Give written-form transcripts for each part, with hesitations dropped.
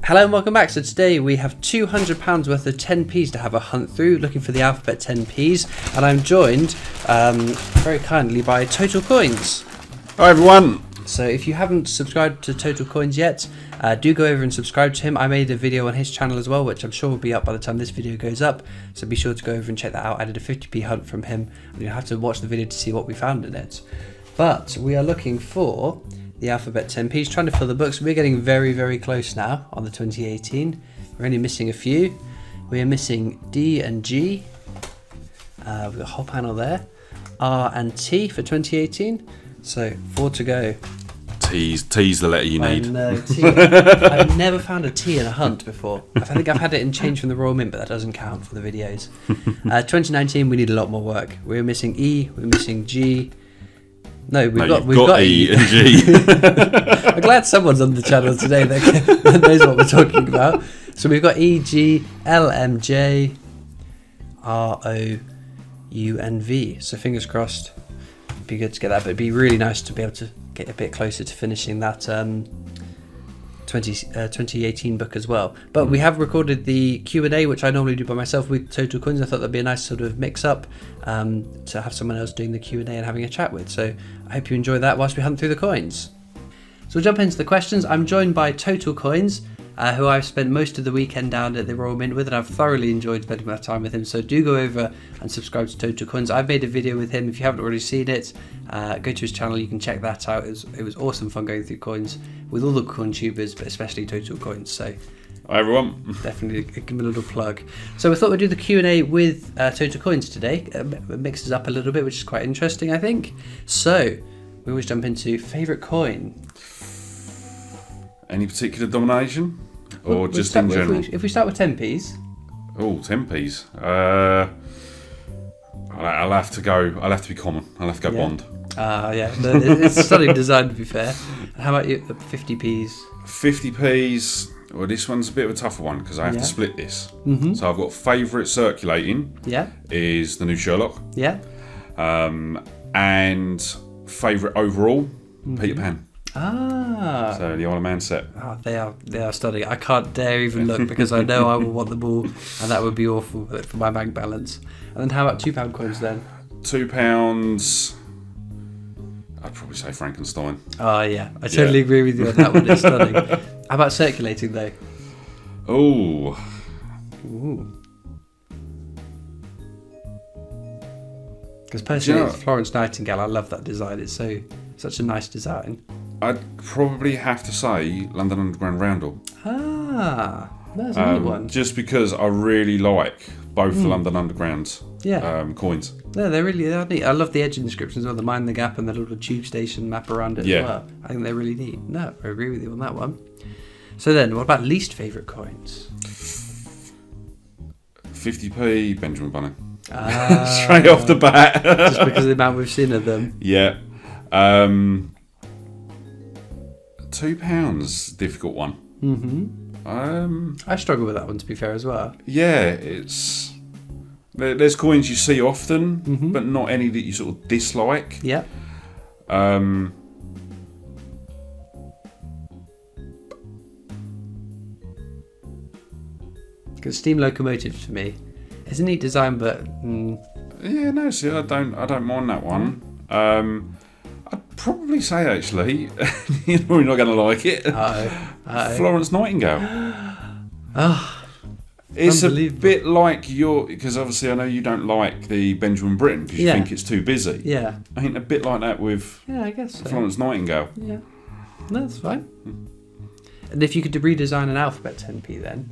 Hello and welcome back. So today we have £200 worth of 10p's to have a hunt through, looking for the alphabet 10p's, and I'm joined very kindly by Total Coins. Hi everyone. So if you haven't subscribed to Total Coins yet, do go over and subscribe to him. I made a video on his channel as well, which I'm sure will be up by the time this video goes up, so be sure to go over and check that out. I did a 50p hunt from him, and you'll have to watch the video to see what we found in it. But we are looking for the alphabet 10p's, trying to fill the books. We're getting very, very close now on the 2018. We're only missing a few. We are missing D and G. We've got a whole panel there. R and T for 2018. So 4 to go. T's the letter you need. No, T. I've never found a T in a hunt before. I think I've had it in change from the Royal Mint, but that doesn't count for the videos. 2019, we need a lot more work. We're missing E. We're missing G. No, we've got E and G. I'm glad someone's on the channel today that knows what we're talking about. So we've got E, G, L, M, J, R, O, U, and V. So fingers crossed. It'd be good to get that, but it'd be really nice to be able to get a bit closer to finishing that 2018 book as well. But we have recorded the Q&A, which I normally do by myself with Total Coins. I thought that'd be a nice sort of mix up to have someone else doing the Q&A and having a chat with. So I hope you enjoy that whilst we hunt through the coins. So we'll jump into the questions. I'm joined by Total Coins, who I've spent most of the weekend down at the Royal Mint with, and I've thoroughly enjoyed spending my time with him. So do go over and subscribe to Total Coins. I've made a video with him. If you haven't already seen it, go to his channel. You can check that out. It was awesome fun going through coins with all the coin tubers, but especially Total Coins. So hi everyone. Definitely give him a little plug. So we thought we'd do the Q&A with Total Coins today. It mixes up a little bit, which is quite interesting, I think. So we always jump into favourite coin. Any particular denomination? Or We'll just start in with- general? If we start with 10p's. Oh, 10p's. I'll have to be common. I'll have to go Yeah. Bond. Yeah, no, it's a stunning design to be fair. And how about you, the 50p's? 50p's. Well, this one's a bit of a tougher one because I have Yeah. to split this. Mm-hmm. So I've got favourite circulating Yeah, is the new Sherlock. yeah. And favourite overall, Peter Pan. Ah, So the Isle of Man set. oh, they are stunning. I can't dare even look because I know I will want them all, and that would be awful for my bank balance. And then how about £2 coins then? £2. I'd probably say Frankenstein. Oh yeah, I totally agree with you on that one. It's stunning. How about circulating though? Oh, Ooh. Because personally, Yeah. it's Florence Nightingale. I love that design. It's such a nice design. I'd probably have to say London Underground Roundel. Ah, that's another one. Just because I really like both the London Underground Yeah. coins. No, they are neat. I love the edge inscriptions on the Mind the Gap and the little tube station map around it Yeah. as well. I think they're really neat. No, I agree with you on that one. So then, what about least favourite coins? 50p, Benjamin Bunny. Ah, Straight off the bat. just because of the amount we've seen of them. Yeah. £2, difficult one. I struggle with that one, to be fair, as well. Yeah, it's... There's coins you see often, but not any that you sort of dislike. Yeah. Because steam locomotives for me, it's a neat design, but Yeah, no, see, I don't mind that one. I'd probably say, actually, you're probably not going to like it, Florence Nightingale. It's a Unbelievable. bit like because obviously I know you don't like the Benjamin Britten because you Yeah. think it's too busy. yeah, I think a bit like that with I guess so. Florence Nightingale. Yeah, no, that's fine. And if you could redesign an alphabet 10p, then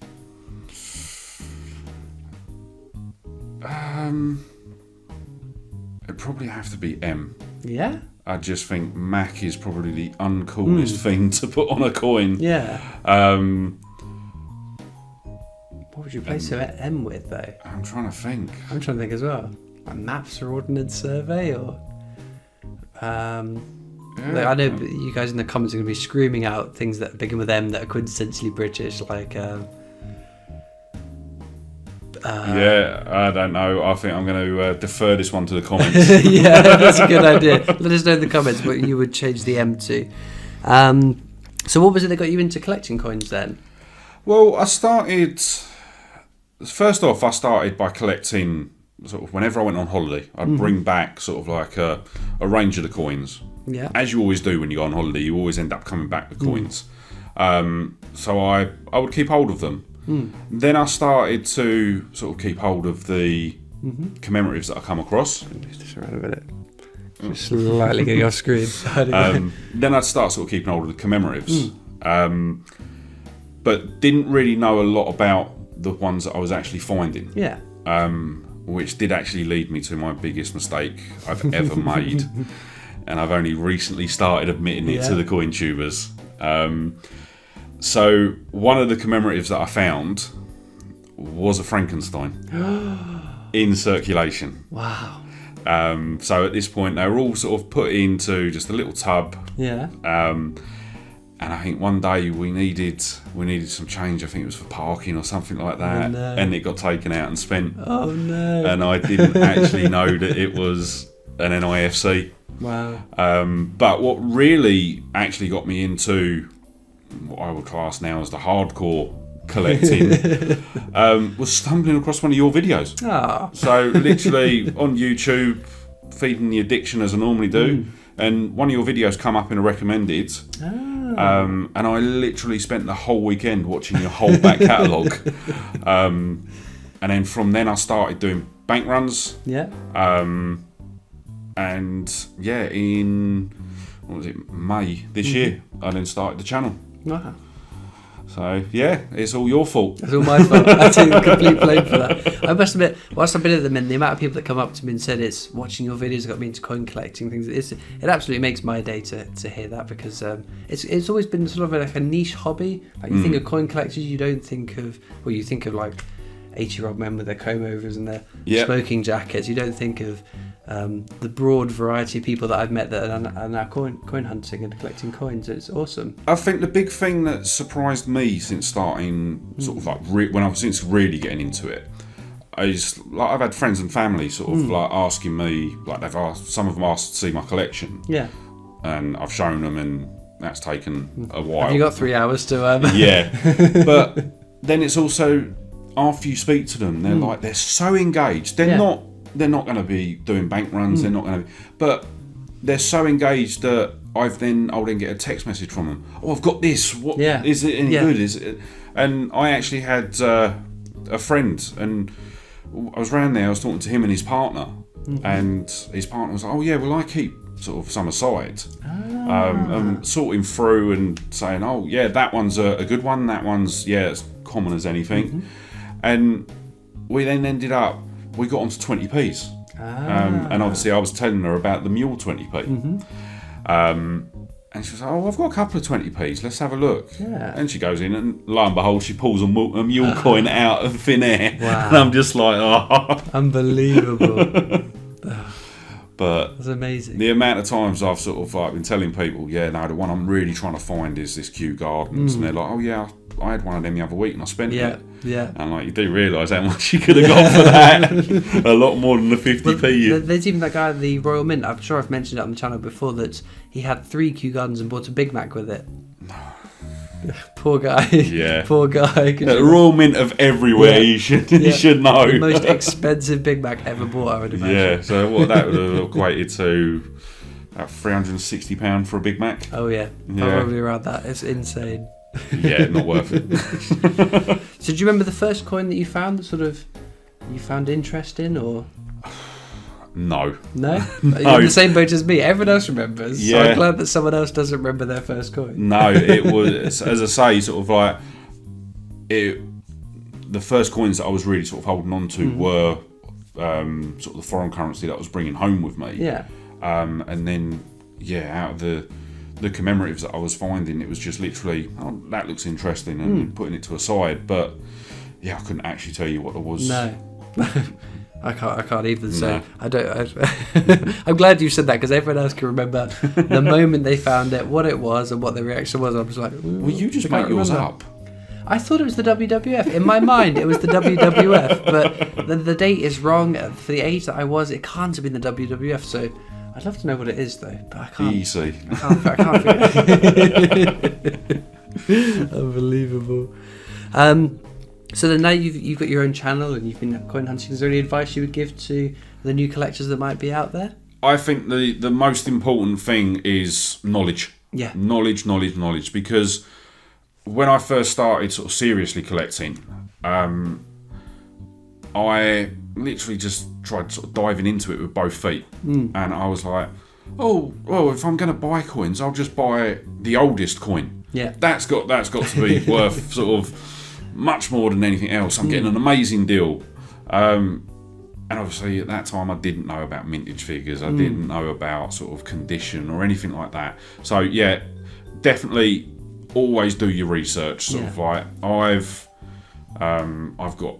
It'd probably have to be M. yeah, I just think Mac is probably the uncoolest thing to put on a coin. yeah. Um, What would you replace M with though? I'm trying to think. I'm trying to think as well. Like maps or ordnance survey or. Like, I know you guys in the comments are going to be screaming out things that begin with M that are quintessentially British, like. Yeah, I don't know. I think I'm going to defer this one to the comments. Yeah, that's a good idea. Let us know in the comments what you would change the M to. So what was it that got you into collecting coins then? Well, I started by collecting sort of whenever I went on holiday. I'd bring back sort of like a range of the coins. Yeah. As you always do when you go on holiday, you always end up coming back with coins. So I would keep hold of them. Then I started to sort of keep hold of the commemoratives that I come across. Just around a minute. Just slightly getting off screen. Then I'd start sort of keeping hold of the commemoratives. But didn't really know a lot about the ones that I was actually finding. Yeah. Which did actually lead me to my biggest mistake I've ever made. And I've only recently started admitting it to the coin tubers. So one of the commemoratives that I found was a Frankenstein in circulation. Wow. So at this point they were all sort of put into just a little tub. Yeah. And I think one day we needed some change. I think it was for parking or something like that. Oh, no. And it got taken out and spent. Oh no. And I didn't actually know that it was an NIFC. Wow. But what really actually got me into what I would class now as the hardcore collecting was stumbling across one of your videos. Ah. So literally on YouTube, feeding the addiction as I normally do, and one of your videos come up in a recommended. And I literally spent the whole weekend watching your whole back catalogue. And then from then I started doing bank runs. Yeah. And yeah, in May this year, I then started the channel. Wow. So yeah, it's all your fault. It's all my fault. I take the complete blame for that. I must admit, whilst I've been at the Mint, the amount of people that come up to me and said it's watching your videos got me into coin collecting things. It absolutely makes my day to hear that, because it's always been sort of like a niche hobby. Like you think of coin collectors, you don't think of, well, you think of like 80-year-old men with their comb overs and their smoking jackets. You don't think of the broad variety of people that I've met that are now coin hunting and collecting coins. It's awesome. I think the big thing that surprised me since starting, sort of like since really getting into it, is like I've had friends and family sort of like asking me, like some of them asked to see my collection. Yeah. And I've shown them, and that's taken a while. Have you got 3 hours to? Yeah, but then it's also after you speak to them, they're so engaged. They're not going to be doing bank runs. They're not going to be, but they're so engaged that I'll then get a text message from them. Oh, I've got this. What is it any good? Is it? And I actually had a friend, and I was around there. I was talking to him and his partner, and his partner was like, "Oh yeah, well I keep sort of some aside, sorting through and saying, oh yeah, that one's a good one. That one's as common as anything." And we then we got onto 20p's. And obviously I was telling her about the mule 20p. And she was like, oh, I've got a couple of 20p's, let's have a look. Yeah. And she goes in, and lo and behold, she pulls a mule coin out of thin air. Wow. And I'm just like, oh. Unbelievable. But that's amazing. The amount of times I've sort of like been telling people, the one I'm really trying to find is this Kew Gardens. And they're like, oh yeah, I had one of them the other week and I spent it. Yeah. And like, you do realise how much you could have got for that. A lot more than the 50p. Well, there's even that guy at the Royal Mint, I'm sure I've mentioned it on the channel before, that he had 3 Kew Gardens and bought a Big Mac with it. Poor guy. Yeah. Poor guy. The Royal Mint of everywhere, you should know. The most expensive Big Mac ever bought, I would imagine. Yeah, so what that would have equated to about £360 for a Big Mac. Oh yeah, probably around that. It's insane. Yeah, not worth it. So do you remember the first coin that you found that sort of you found interest in, or? No. No? You're in the same boat as me. Everyone else remembers. Yeah. So I'm glad that someone else doesn't remember their first coin. No, it was, as I say, sort of like the first coins that I was really sort of holding on to were sort of the foreign currency that I was bringing home with me. Yeah. And then, out of the commemoratives that I was finding, it was just literally, oh, that looks interesting, and putting it to a side. But I couldn't actually tell you what it was. No. I can't even say. I don't. I'm glad you said that, because everyone else can remember the moment they found it, what it was, and what the reaction was. I was like, well, you just made yours up. I thought it was the WWF. In my mind, it was the WWF, but the date is wrong. For the age that I was, it can't have been the WWF. So I'd love to know what it is, though, but I can't. Easy. I can't figure it. Unbelievable. So then now you've got your own channel and you've been coin hunting. Is there any advice you would give to the new collectors that might be out there? I think the most important thing is knowledge. Yeah. Knowledge. Because when I first started sort of seriously collecting, I literally just tried sort of diving into it with both feet. And I was like, oh, well, if I'm going to buy coins, I'll just buy the oldest coin. Yeah. That's got to be worth sort of much more than anything else. I'm getting an amazing deal. And obviously at that time I didn't know about mintage figures. I didn't know about sort of condition or anything like that. So yeah, definitely always do your research. Sort of like I've got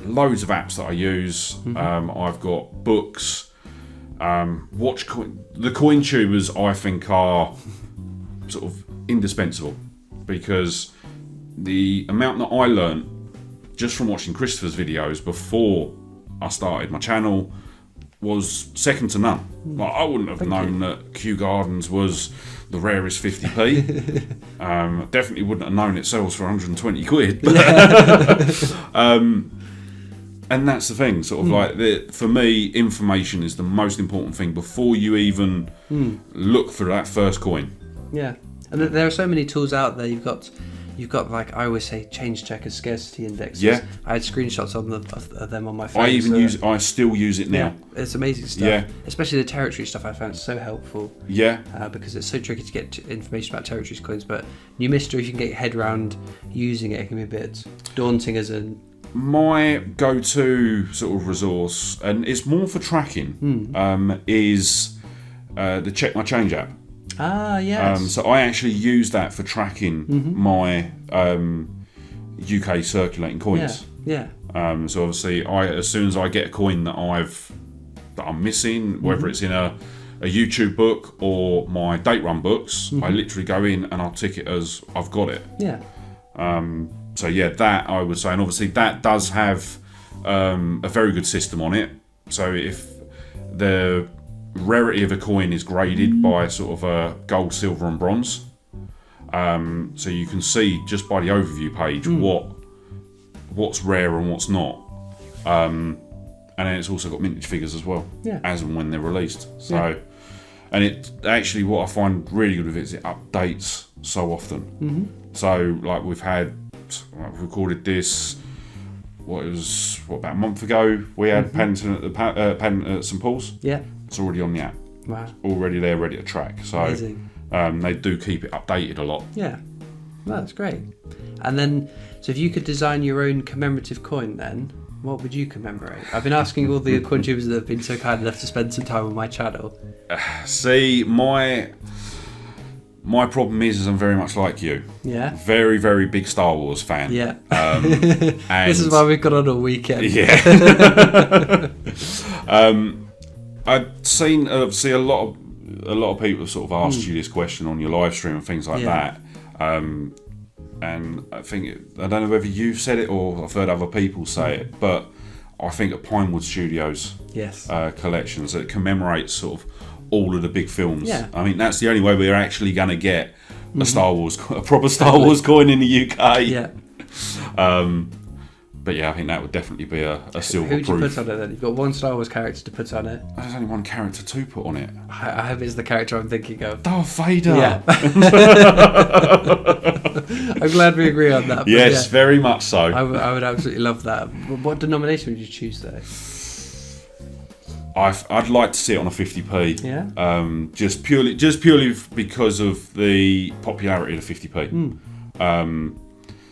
loads of apps that I use. I've got books. The coin tubers I think are sort of indispensable, because the amount that I learned just from watching Christopher's videos before I started my channel was second to none. Like, I wouldn't have known that Kew Gardens was the rarest 50p. Definitely wouldn't have known it sells for 120 quid. And that's the thing, sort of like, for me, information is the most important thing before you even look for that first coin. Yeah, and there are so many tools out there. You've got like, I always say, change checkers, scarcity indexes. Yeah. I had screenshots of them on my phone. I still use it now. Yeah, it's amazing stuff. Yeah. Especially the territory stuff, I found so helpful. Yeah. Because it's so tricky to get information about territories coins, but new mystery, if you can get your head around using it, it can be a bit daunting as a... My go-to sort of resource, and it's more for tracking, is the Check My Change app. Ah, yes. So I actually use that for tracking my UK circulating coins. Yeah. So obviously, as soon as I get a coin that I'm missing, whether it's in a YouTube book or my date run books, I literally go in and I'll tick it as I've got it. Yeah. So yeah, that I would say, and obviously that does have a very good system on it. So if the rarity of a coin is graded by sort of a gold, silver and bronze, so you can see just by the overview page what's rare and what's not, and then it's also got mintage figures as well, as and when they're released. So and it actually, what I find really good with it is it updates so often. So like we've recorded this, about a month ago, we had patent at St Paul's. Yeah. It's already on the app. Wow. Already there, ready to track. So they do keep it updated a lot. Yeah. Well, that's great. And then, so if you could design your own commemorative coin, then what would you commemorate? I've been asking all the coin tubers that have been so kind enough to spend some time on my channel. See, my problem is I'm very much like you. Yeah. Very, very big Star Wars fan. Yeah. And this is why we've got on all weekend. Yeah. I've seen obviously a lot of people have sort of asked you this question on your live stream and things like that. And I think I don't know whether you've said it or I've heard other people say it, but I think at Pinewood Studios collections, it commemorates sort of all of the big films. Yeah. I mean, that's the only way we're actually going to get a proper Star Wars coin in the UK. Yeah. But yeah, I think that would definitely be a silver proof. Who would you put on it then? You've got one Star Wars character to put on it. There's only one character to put on it. I hope it's the character I'm thinking of. Darth Vader. Yeah. I'm glad we agree on that. Yes, very much so. I would absolutely love that. What denomination would you choose though? I'd like to see it on a 50p. Yeah. Just purely because of the popularity of the 50p.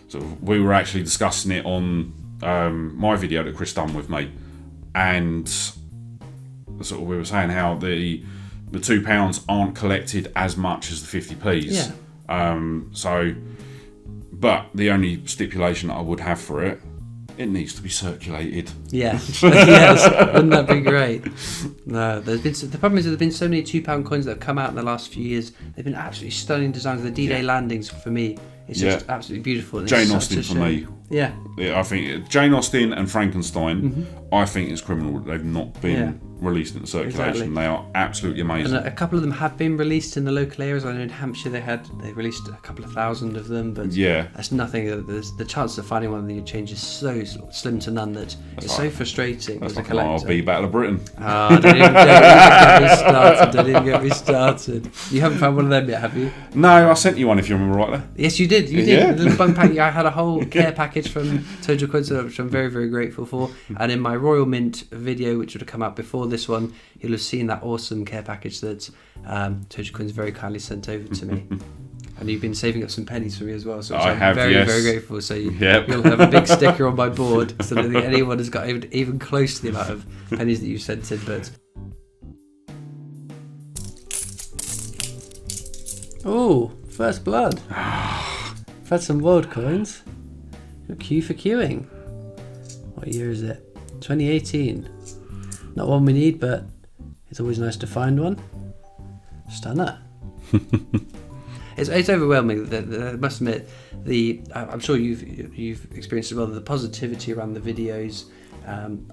So we were actually discussing it on my video that Chris done with me, and sort of we were saying how the £2 aren't collected as much as the 50p's. Yeah. But the only stipulation that I would have for it needs to be circulated. Yes. Yes. Wouldn't that be great? No, the problem is there's been so many £2 coins that have come out in the last few years. They've been absolutely stunning designs. The D-Day landings for me, it's just absolutely beautiful. Jane Austen for me. Yeah. I think Jane Austen and Frankenstein, I think it's criminal that they've not been released into circulation. Exactly. They are absolutely amazing. And a couple of them have been released in the local areas. I know in Hampshire they released a couple of thousand of them, but that's nothing. The chance of finding one of the change is so slim to none that it's so frustrating as a collector. RB Battle of Britain. Don't even get me started. Don't even get me started. You haven't found one of them yet, have you? No, I sent you one if you remember rightly. Yes, you did. You did. Yeah. The little bung pack. I had a whole care package from Total Coincidence, which I'm very, very grateful for. And in my Royal Mint video, which would have come out before this one, you'll have seen that awesome care package that Total Coins very kindly sent over to me. And you've been saving up some pennies for me as well, so I'm very, very grateful. So you'll have a big sticker on my board, so that anyone has got even close to the amount of pennies that you sent in. But oh, first blood. I've had some world coins. Q for queuing. What year is it? 2018. Not one we need, but it's always nice to find one. Stunner. It's overwhelming. I must admit, I'm sure you've experienced as well, the positivity around the videos.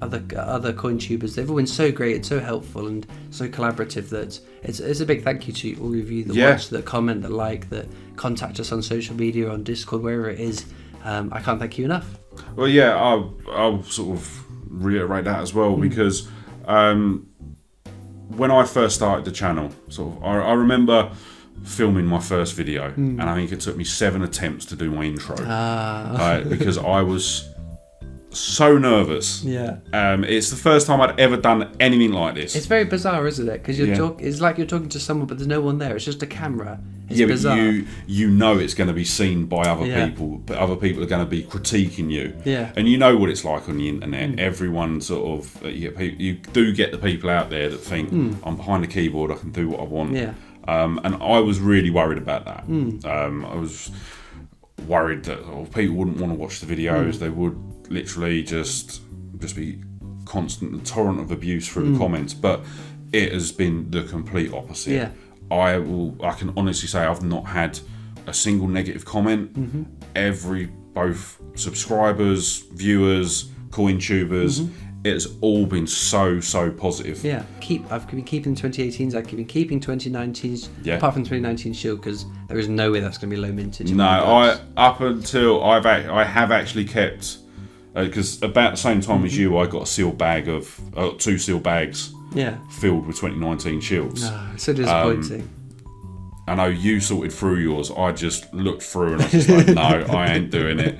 Other coin tubers, they've all been so great and so helpful and so collaborative that it's a big thank you to all of you that watch, that comment, that like, that contact us on social media, on Discord, wherever it is. I can't thank you enough. Well, yeah, I'll sort of reiterate that as well, because when I first started the channel, I remember filming my first video, and I think it took me 7 attempts to do my intro, because I was so nervous. It's the first time I'd ever done anything like this. It's very bizarre, isn't it? Because it's like you're talking to someone, but there's no one there. It's just a camera. It's bizarre. But you know it's going to be seen by other people, but other people are going to be critiquing you. And you know what it's like on the internet. Everyone sort of you do get the people out there that think I'm behind the keyboard, I can do what I want. And I was really worried about that. I was worried that people wouldn't want to watch the videos. They would literally just be constant torrent of abuse through the comments. But it has been the complete opposite. I can honestly say I've not had a single negative comment. Both subscribers, viewers, coin tubers, it's all been so positive. I've been keeping 2018s. I've been keeping 2019s. Apart from 2019 Shield, because there is no way that's going to be low mintage. No, I have actually kept, because about the same time as you, I got a sealed bag of 2 sealed bags. Filled with 2019 Shields. So disappointing. I know you sorted through yours. I just looked through and I was just like, no, I ain't doing it.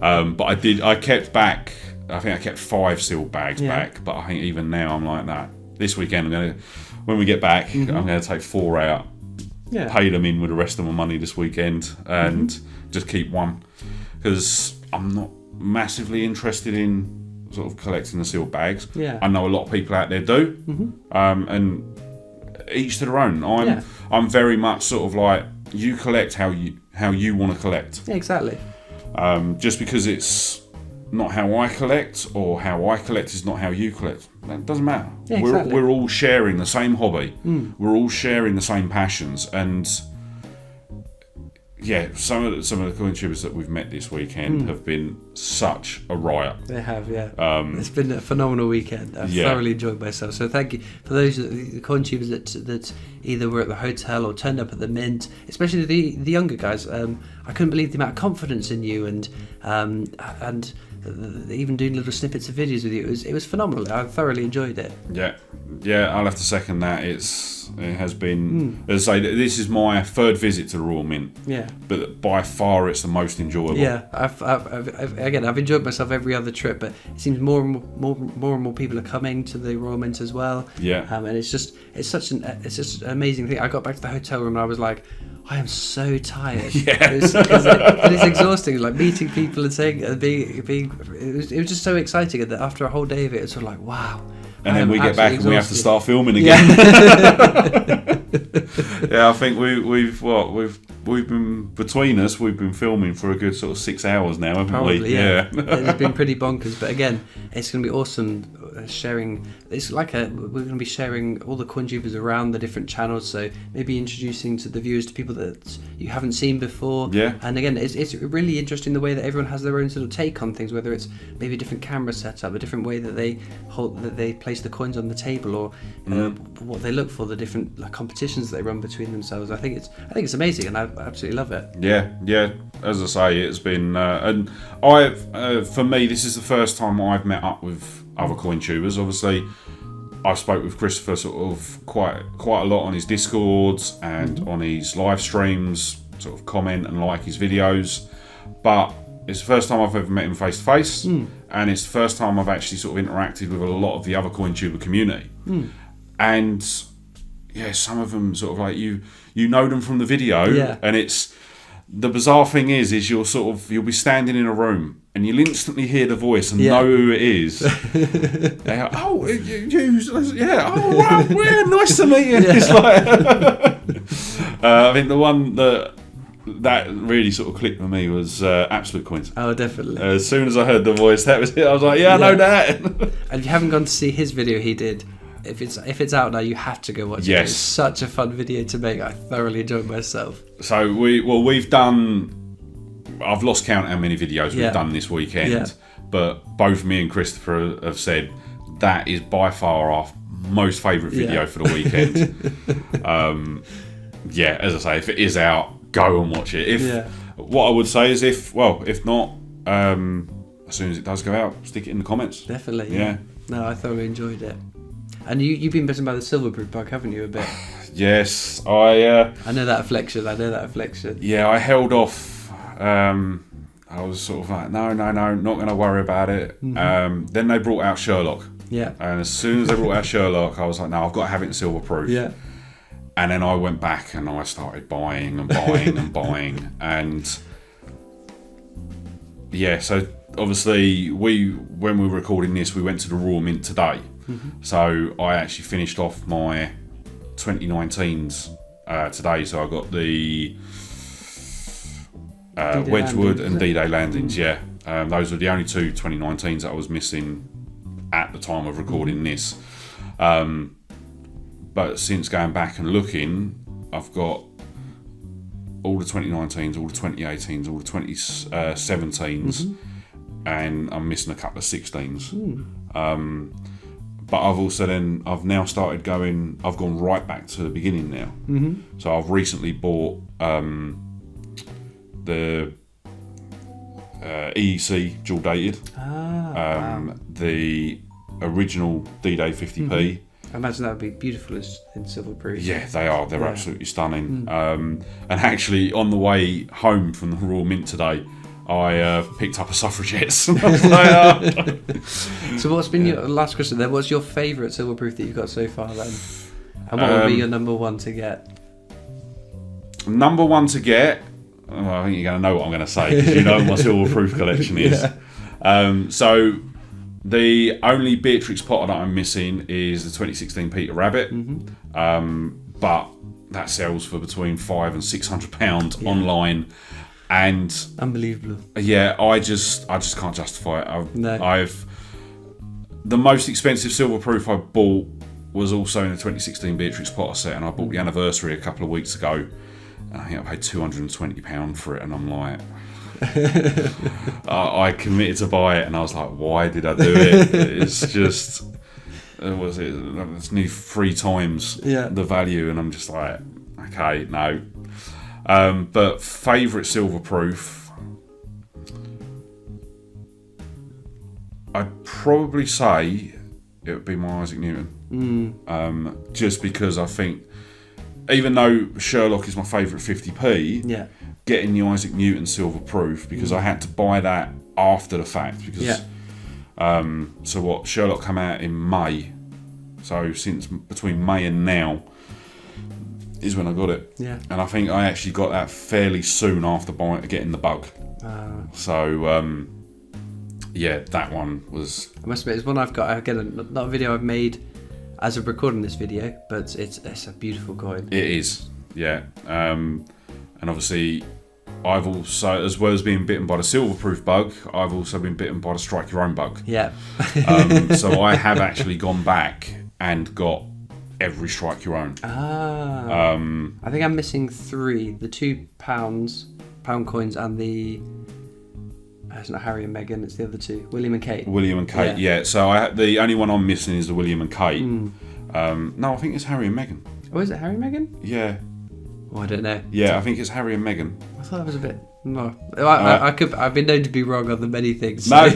But I kept back. I think I kept 5 sealed bags back. But I think even now I'm like that. This weekend when we get back, I'm going to take 4 out. Pay them in with the rest of my money this weekend and just keep one, because I'm not massively interested in sort of collecting the sealed bags. I know a lot of people out there do, and each to their own. I'm very much sort of like, you collect how you want to collect. Exactly. Just because it's not how I collect, or how I collect is not how you collect, that doesn't matter. Exactly. We're all sharing the same hobby. We're all sharing the same passions, and some of the coin tubers that we've met this weekend have been such a riot. They have, it's been a phenomenal weekend. I've thoroughly enjoyed myself. So thank you for those the coin tubers that either were at the hotel or turned up at the mint, especially the younger guys. I couldn't believe the amount of confidence in you, and even doing little snippets of videos with you. It was phenomenal. I thoroughly enjoyed it. I'll have to second that. It has been, as I say, this is my 3rd visit to the Royal Mint. But by far it's the most enjoyable. I've enjoyed myself every other trip, but it seems more and more people are coming to the Royal Mint as well. And it's just an amazing thing. I got back to the hotel room and I was like, I am so tired. It's exhausting, like meeting people and saying, it was just so exciting that after a whole day of it, it's sort of like, wow. And then we get back and we have to start filming again. I think we've been, between us, we've been filming for a good sort of 6 hours now, haven't we? It's been pretty bonkers, but again, it's going to be awesome sharing. It's like we're going to be sharing all the CoinTubers around the different channels. So maybe introducing to the viewers to people that you haven't seen before. Yeah. And again, it's really interesting the way that everyone has their own sort of take on things. Whether it's maybe a different camera setup, a different way that they place the coins on the table, or what they look for, the different competitions that they run between themselves. I think it's amazing, and I absolutely love it. Yeah. As I say, it's been and for me, this is the first time I've met up with other CoinTubers. Obviously, I spoke with Christopher sort of quite a lot on his Discords and on his live streams, sort of comment and like his videos. But it's the first time I've ever met him face to face, and it's the first time I've actually sort of interacted with a lot of the other CoinTuber community. And yeah, some of them sort of like you know them from the video, and it's the bizarre thing is you'll be standing in a room and you'll instantly hear the voice and know who it is. They go, oh, wow, nice to meet you. It's like, I think the one that really sort of clicked with me was Absolute Coins. Oh, definitely. As soon as I heard the voice, that was it. I was like, I know that. And if you haven't gone to see his video he did, if it's out now, you have to go watch it. It's such a fun video to make. I thoroughly enjoyed myself. So we've done. I've lost count how many videos we've done this weekend, but both me and Christopher have said that is by far our most favourite video for the weekend. As I say, if it is out, go and watch it. What I would say is if not, as soon as it does go out, stick it in the comments. Definitely. Yeah. No, I thoroughly enjoyed it. And you've been bitten by the silverproof bug, haven't you, a bit? Yes, I know that affliction. Yeah, I held off. I was sort of like, no, not going to worry about it. Then they brought out Sherlock. Yeah. And as soon as they brought out Sherlock, I was like, no, I've got to have it in silverproof. Yeah. And then I went back and I started buying and buying and buying. And yeah, so obviously when we were recording this, we went to the Raw Mint today. So I actually finished off my 2019s today. So I got the Wedgwood and D-Day landings. Those were the only two 2019s that I was missing at the time of recording this. But since going back and looking, I've got all the 2019s, all the 2018s, all the 2017s, and I'm missing a couple of 16s. But I've now started I've gone right back to the beginning now. So I've recently bought the EEC dual dated, the original D-Day 50p. I imagine that would be beautiful in silverproof. Yeah, they are. They're absolutely stunning. And actually, on the way home from the Raw Mint today, I picked up a Suffragettes. So what's been your last question then? What's your favourite silverproof that you've got so far then? And what would be your number one to get? Number one to get? Oh, I think you're going to know what I'm going to say because you know what my silverproof collection is. So the only Beatrix Potter that I'm missing is the 2016 Peter Rabbit. But that sells for between £500 and £600 online. And unbelievable. Yeah, I just can't justify it. The most expensive silverproof I bought was also in the 2016 Beatrix Potter set, and I bought the anniversary a couple of weeks ago, and I think I paid £220 for it, and I'm like, I committed to buy it, and I was like, why did I do it? It's just, it's nearly 3 times the value, and I'm just like, okay, no. But favourite silverproof, I'd probably say it would be my Isaac Newton. Just because I think, even though Sherlock is my favourite 50p, getting the Isaac Newton silverproof, because I had to buy that after the fact, because Sherlock came out in May, so since between May and now is when I got it. And I think I actually got that fairly soon after getting the bug. So that one was, I must admit, it's one I've got. Again, not a video I've made as of recording this video, but it's a beautiful coin. It is, and obviously I've also, as well as being bitten by the silverproof bug, I've also been bitten by the strike your own bug. Yeah. So I have actually gone back and got every strike your own. I think I'm missing 3: the £2 coins, and the. It's not Harry and Meghan, it's the other 2, William and Kate. William and Kate, yeah. So the only one I'm missing is the William and Kate. No, I think it's Harry and Meghan. Oh, is it Harry and Meghan? Yeah. Oh, I don't know. Yeah, I think it's Harry and Meghan. I thought that was a bit. No, I've been known to be wrong on the many things. So No,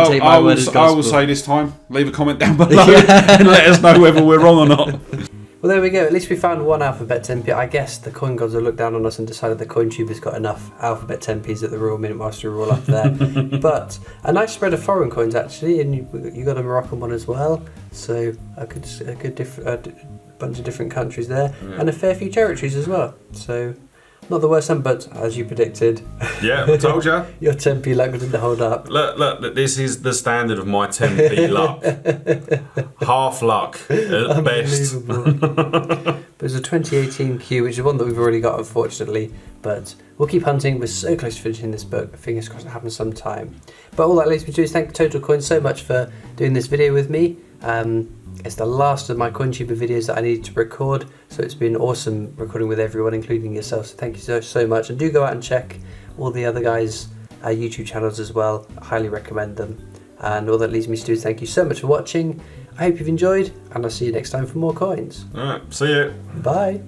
take my I word as will gospel. say this time, leave a comment down below and let us know whether we're wrong or not. Well, there we go. At least we found one alphabet 10p. I guess the coin gods have looked down on us and decided the coin tube has got enough alphabet 10p's that the Royal Mint Master are all up there. But a nice spread of foreign coins actually, and you got a Moroccan one as well. So a good bunch of different countries there, and a fair few territories as well. So not the worst one, but as you predicted, Yeah, I told you. your 10p luck didn't hold up. Look, this is the standard of my 10p luck. Half luck at best. Unbelievable. But it's a 2018 Q, which is one that we've already got, unfortunately. But we'll keep hunting. We're so close to finishing this book. Fingers crossed it happens sometime. But all that leads me to is thank Total Coin so much for doing this video with me. It's the last of my CoinTuber videos that I needed to record, so it's been awesome recording with everyone, including yourself. So thank you so much, and do go out and check all the other guys' YouTube channels as well. I highly recommend them. And all that leaves me to do is thank you so much for watching. I hope you've enjoyed, and I'll see you next time for more coins. All right, see you. Bye.